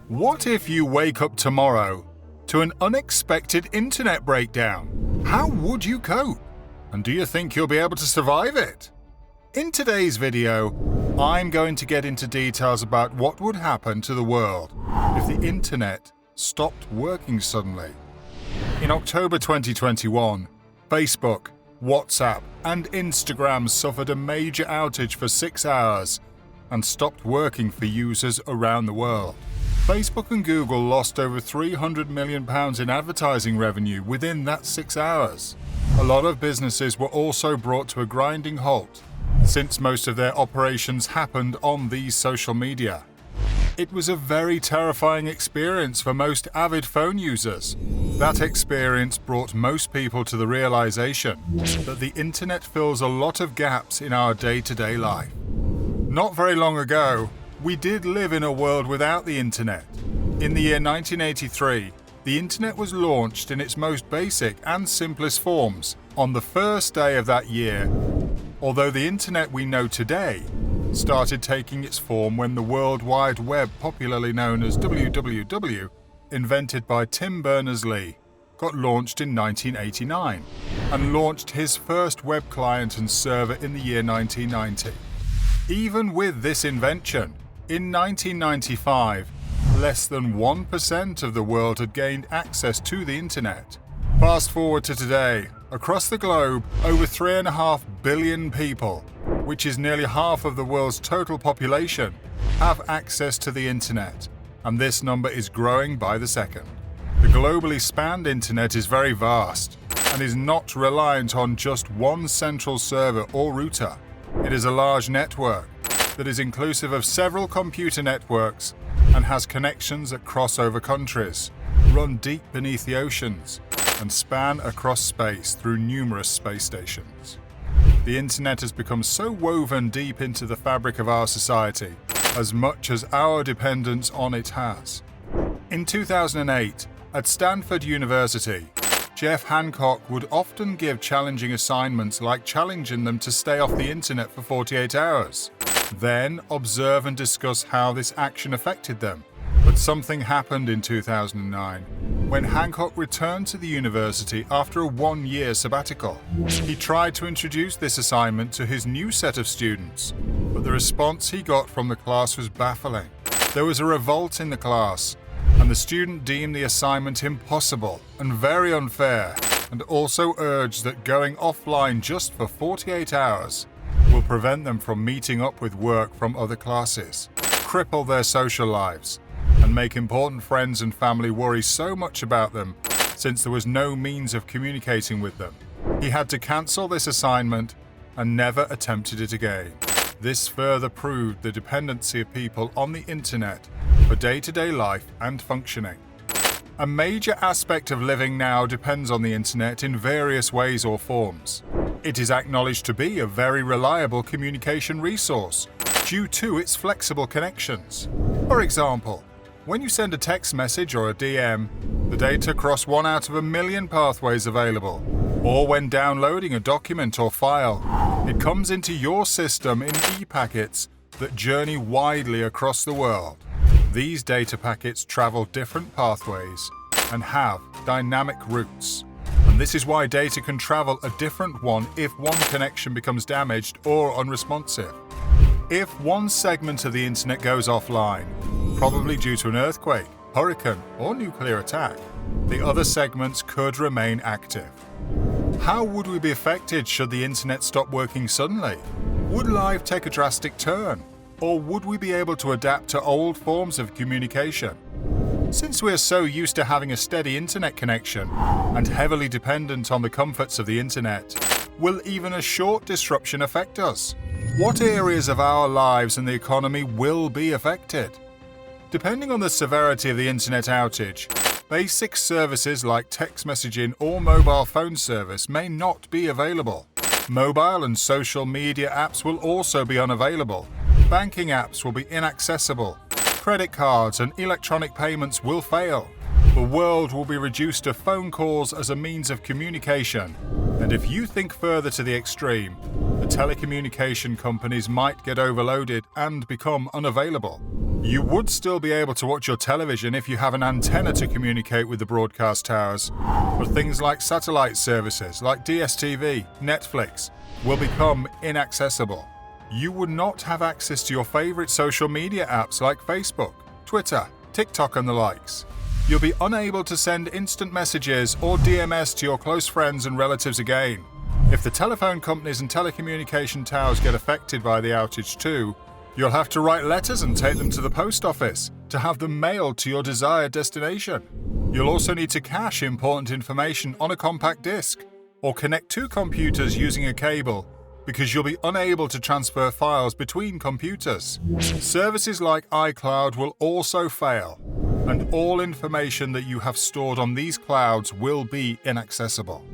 What if you wake up tomorrow to an unexpected internet breakdown? How would you cope? And do you think you'll be able to survive it? In today's video, I'm going to get into details about what would happen to the world if the internet stopped working suddenly. In October 2021, Facebook, WhatsApp, and Instagram suffered a major outage for 6 hours and stopped working for users around the world. Facebook and Google lost over £300 million in advertising revenue within that 6 hours. A lot of businesses were also brought to a grinding halt, since most of their operations happened on these social media. It was a very terrifying experience for most avid phone users. That experience brought most people to the realization that the internet fills a lot of gaps in our day-to-day life. Not very long ago, we did live in a world without the internet. In the year 1983, the internet was launched in its most basic and simplest forms on the first day of that year, although the internet we know today started taking its form when the World Wide Web, popularly known as WWW, invented by Tim Berners-Lee, got launched in 1989 and launched his first web client and server in the year 1990. Even with this invention, in 1995, less than 1% of the world had gained access to the internet. Fast forward to today, across the globe, over 3.5 billion people, which is nearly half of the world's total population, have access to the internet, and this number is growing by the second. The globally spanned internet is very vast and is not reliant on just one central server or router. It is a large network that is inclusive of several computer networks and has connections that cross over countries, run deep beneath the oceans, and span across space through numerous space stations. The internet has become so woven deep into the fabric of our society, as much as our dependence on it has. In 2008, at Stanford University, Jeff Hancock would often give challenging assignments like challenging them to stay off the internet for 48 hours. Then observe and discuss how this action affected them. But something happened in 2009 when Hancock returned to the university after a 1-year sabbatical. He tried to introduce this assignment to his new set of students, but the response he got from the class was baffling. There was a revolt in the class, and the student deemed the assignment impossible and very unfair, and also urged that going offline just for 48 hours will prevent them from meeting up with work from other classes, cripple their social lives, and make important friends and family worry so much about them since there was no means of communicating with them. He had to cancel this assignment and never attempted it again. This further proved the dependency of people on the internet for day-to-day life and functioning. A major aspect of living now depends on the internet in various ways or forms. It is acknowledged to be a very reliable communication resource due to its flexible connections. For example, when you send a text message or a DM, the data cross 1 out of a million pathways available. Or when downloading a document or file, it comes into your system in e-packets that journey widely across the world. These data packets travel different pathways and have dynamic routes. And this is why data can travel a different one if one connection becomes damaged or unresponsive. If one segment of the internet goes offline, probably due to an earthquake, hurricane, or nuclear attack, the other segments could remain active. How would we be affected should the internet stop working suddenly? Would life take a drastic turn? Or would we be able to adapt to old forms of communication? Since we are so used to having a steady internet connection and heavily dependent on the comforts of the internet, will even a short disruption affect us? What areas of our lives and the economy will be affected? Depending on the severity of the internet outage, basic services like text messaging or mobile phone service may not be available. Mobile and social media apps will also be unavailable. Banking apps will be inaccessible. Credit cards and electronic payments will fail. The world will be reduced to phone calls as a means of communication. And if you think further to the extreme, the telecommunication companies might get overloaded and become unavailable. You would still be able to watch your television if you have an antenna to communicate with the broadcast towers, but things like satellite services like DSTV, Netflix will become inaccessible. You would not have access to your favorite social media apps like Facebook, Twitter, TikTok and the likes. You'll be unable to send instant messages or DMS to your close friends and relatives again. If the telephone companies and telecommunication towers get affected by the outage too, you'll have to write letters and take them to the post office to have them mailed to your desired destination. You'll also need to cache important information on a compact disc or connect two computers using a cable because you'll be unable to transfer files between computers. Services like iCloud will also fail, and all information that you have stored on these clouds will be inaccessible.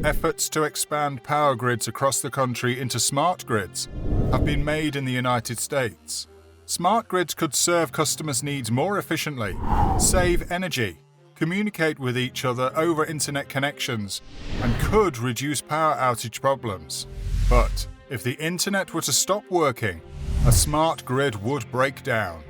Efforts to expand power grids across the country into smart grids have been made in the United States. Smart grids could serve customers' needs more efficiently, save energy, communicate with each other over internet connections, and could reduce power outage problems. But if the internet were to stop working, a smart grid would break down.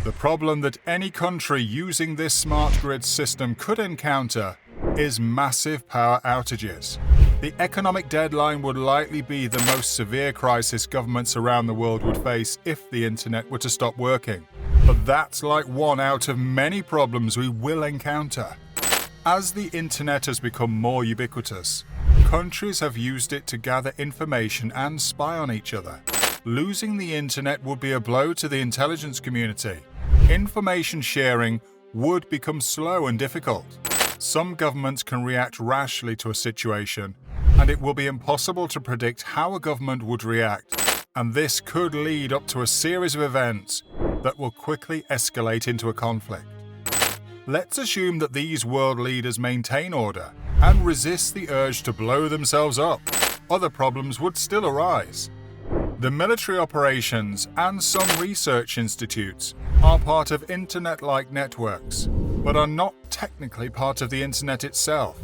The problem that any country using this smart grid system could encounter is massive power outages. The economic deadline would likely be the most severe crisis governments around the world would face if the internet were to stop working. But that's like one out of many problems we will encounter. As the internet has become more ubiquitous, countries have used it to gather information and spy on each other. Losing the internet would be a blow to the intelligence community. Information sharing would become slow and difficult. Some governments can react rashly to a situation, and it will be impossible to predict how a government would react, and this could lead up to a series of events that will quickly escalate into a conflict. Let's assume that these world leaders maintain order and resist the urge to blow themselves up. Other problems would still arise. The military operations and some research institutes are part of internet-like networks, but are not technically part of the internet itself.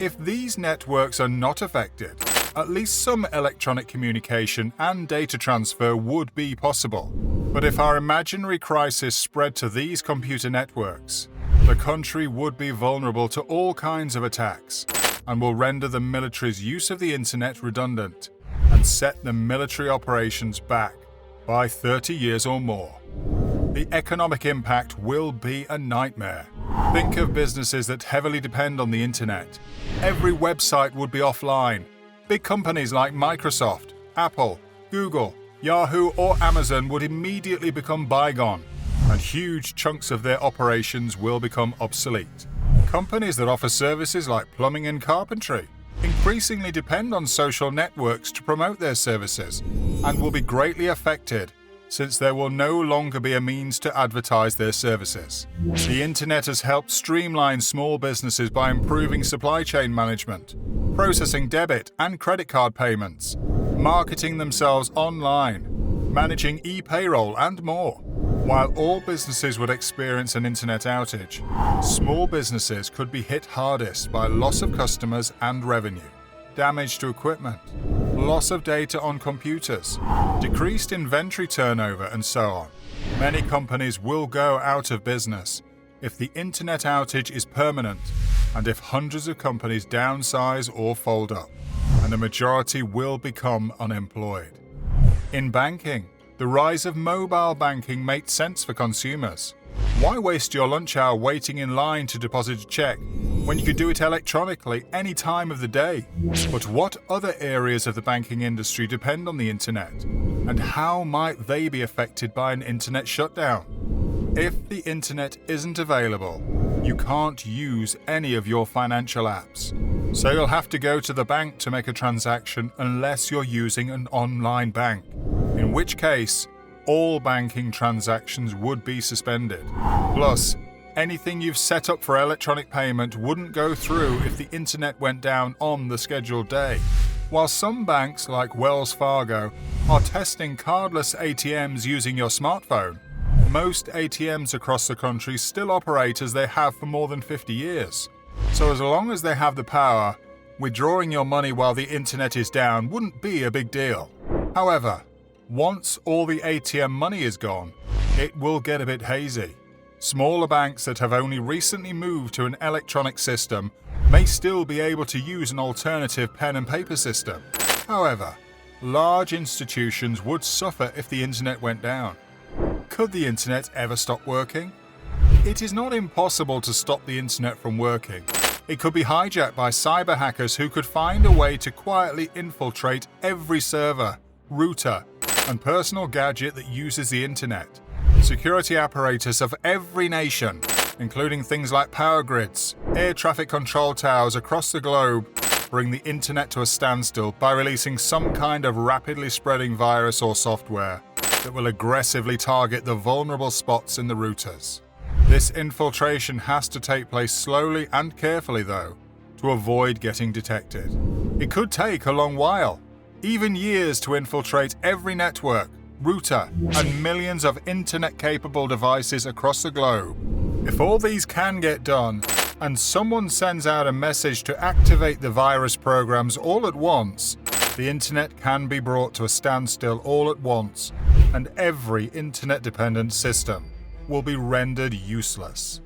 If these networks are not affected, at least some electronic communication and data transfer would be possible. But if our imaginary crisis spread to these computer networks, the country would be vulnerable to all kinds of attacks and will render the military's use of the internet redundant and set the military operations back by 30 years or more. The economic impact will be a nightmare. Think of businesses that heavily depend on the internet. Every website would be offline. Big companies like Microsoft, Apple, Google, Yahoo or Amazon would immediately become bygone, and huge chunks of their operations will become obsolete. Companies that offer services like plumbing and carpentry increasingly depend on social networks to promote their services and will be greatly affected since there will no longer be a means to advertise their services. The internet has helped streamline small businesses by improving supply chain management, processing debit and credit card payments, marketing themselves online, managing e-payroll and more. While all businesses would experience an internet outage, small businesses could be hit hardest by loss of customers and revenue, damage to equipment, loss of data on computers, decreased inventory turnover, and so on. Many companies will go out of business if the internet outage is permanent and if hundreds of companies downsize or fold up, and a majority will become unemployed. In banking, the rise of mobile banking makes sense for consumers. Why waste your lunch hour waiting in line to deposit a check when you could do it electronically any time of the day? But what other areas of the banking industry depend on the internet? And how might they be affected by an internet shutdown? If the internet isn't available, you can't use any of your financial apps. So you'll have to go to the bank to make a transaction unless you're using an online bank, in which case all banking transactions would be suspended. Plus, anything you've set up for electronic payment wouldn't go through if the internet went down on the scheduled day. While some banks like Wells Fargo are testing cardless ATMs using your smartphone, most ATMs across the country still operate as they have for more than 50 years. So as long as they have the power, withdrawing your money while the internet is down wouldn't be a big deal. However, once all the ATM money is gone, it will get a bit hazy. Smaller banks that have only recently moved to an electronic system may still be able to use an alternative pen and paper system. However, large institutions would suffer if the internet went down. Could the internet ever stop working? It is not impossible to stop the internet from working. It could be hijacked by cyber hackers who could find a way to quietly infiltrate every server, router, and personal gadget that uses the internet. Security apparatus of every nation, including things like power grids, air traffic control towers across the globe, bring the internet to a standstill by releasing some kind of rapidly spreading virus or software that will aggressively target the vulnerable spots in the routers. This infiltration has to take place slowly and carefully, though, to avoid getting detected. It could take a long while, even years, to infiltrate every network, router, and millions of internet-capable devices across the globe. If all these can get done, and someone sends out a message to activate the virus programs all at once, the internet can be brought to a standstill all at once, and every internet-dependent system will be rendered useless.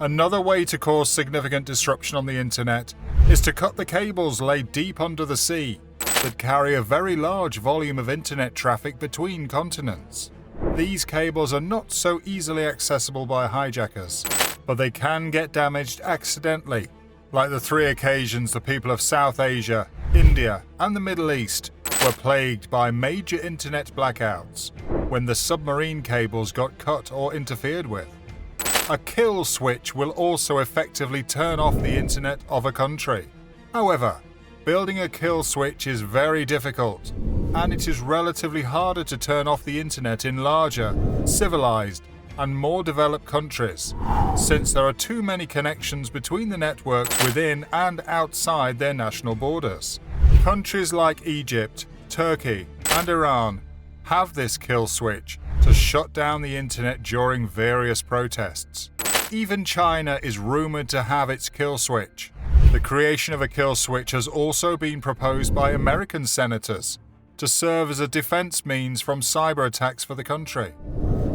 Another way to cause significant disruption on the internet is to cut the cables laid deep under the sea that carry a very large volume of internet traffic between continents. These cables are not so easily accessible by hijackers, but they can get damaged accidentally, like the 3 occasions the people of South Asia, India, and the Middle East were plagued by major internet blackouts when the submarine cables got cut or interfered with. A kill switch will also effectively turn off the internet of a country. However, building a kill switch is very difficult, and it is relatively harder to turn off the internet in larger, civilized, and more developed countries, since there are too many connections between the networks within and outside their national borders. Countries like Egypt, Turkey, and Iran have this kill switch to shut down the internet during various protests. Even China is rumored to have its kill switch. The creation of a kill switch has also been proposed by American senators to serve as a defense means from cyber attacks for the country.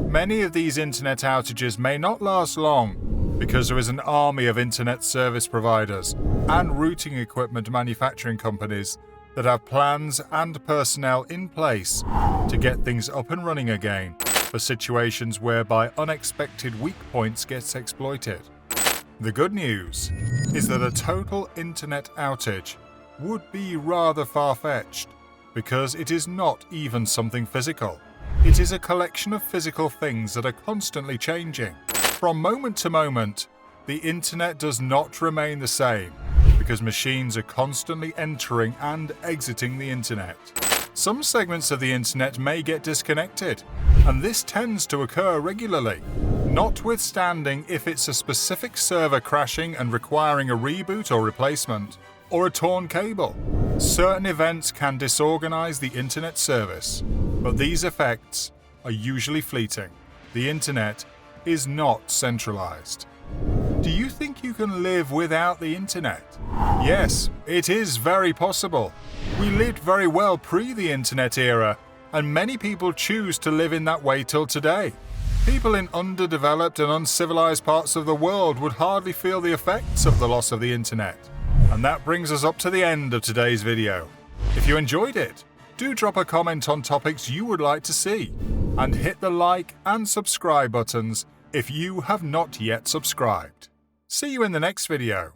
Many of these internet outages may not last long because there is an army of internet service providers and routing equipment manufacturing companies that have plans and personnel in place to get things up and running again for situations whereby unexpected weak points get exploited. The good news is that a total internet outage would be rather far-fetched, because it is not even something physical. It is a collection of physical things that are constantly changing. From moment to moment, the internet does not remain the same, because machines are constantly entering and exiting the internet. Some segments of the internet may get disconnected, and this tends to occur regularly, notwithstanding if it's a specific server crashing and requiring a reboot or replacement, or a torn cable. Certain events can disorganize the internet service, but these effects are usually fleeting. The internet is not centralized. Do you think you can live without the internet? Yes, it is very possible. We lived very well pre the internet era, and many people choose to live in that way till today. People in underdeveloped and uncivilized parts of the world would hardly feel the effects of the loss of the internet. And that brings us up to the end of today's video. If you enjoyed it, do drop a comment on topics you would like to see, and hit the like and subscribe buttons if you have not yet subscribed. See you in the next video.